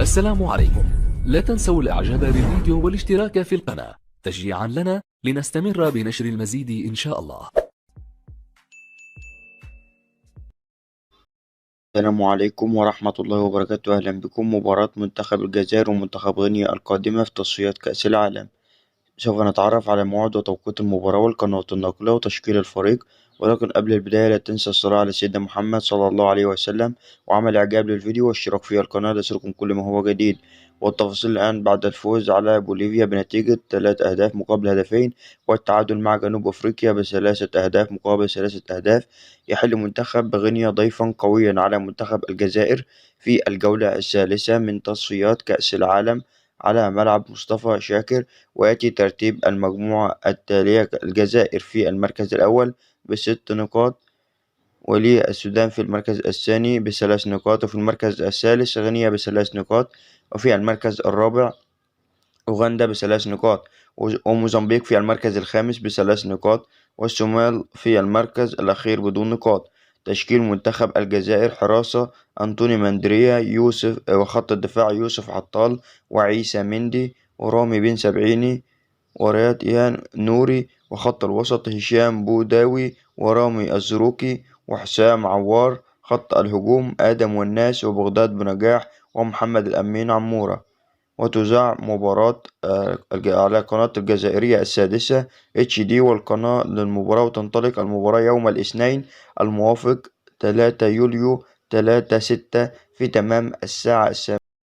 السلام عليكم. لا تنسوا الاعجاب بالفيديو والاشتراك في القناة تشجيعا لنا لنستمر بنشر المزيد ان شاء الله. السلام عليكم ورحمة الله وبركاته. أهلا بكم. مباراة منتخب الجزائر ومنتخب غينيا القادمة في تصفيات كأس العالم. سوف نتعرف على موعد وتوقيت المباراة والقنوات الناقلة وتشكيل الفريق، ولكن قبل البداية لا تنسى الصلاة على سيدنا محمد صلى الله عليه وسلم وعمل إعجاب للفيديو والاشتراك في القناة ليصلكم كل ما هو جديد. والتفاصيل الآن: بعد الفوز على بوليفيا بنتيجة 3 أهداف مقابل هدفين والتعادل مع جنوب أفريقيا بثلاثة أهداف مقابل 3 أهداف، يحل منتخب غينيا ضيفا قويا على منتخب الجزائر في الجولة الثالثة من تصفيات كأس العالم على ملعب مصطفى شاكر. ويأتي ترتيب المجموعة التالية: الجزائر في المركز الأول ب6 نقاط، ولي السودان في المركز الثاني ب3 نقاط، وفي المركز الثالث غينيا ب3 نقاط، وفي المركز الرابع أوغندا ب3 نقاط، وموزمبيق في المركز الخامس ب3 نقاط، والصومال في المركز الأخير بدون نقاط. تشكيل منتخب الجزائر: حراسة أنطوني ماندريا، يوسف وخط الدفاع يوسف عطال وعيسى مندي ورامي بن سبعيني ورياض إيهان نوري، وخط الوسط هشام بوداوي ورامي الزروقي وحسام عوار. خط الهجوم آدم والناس وبغداد بنجاح ومحمد الأمين عمورة. وتذاع مباراة على قناة الجزائرية السادسة HD، والقناة للمباراة، وتنطلق المباراة يوم الاثنين الموافق 3 يوليو 3/6 في تمام الساعة 7.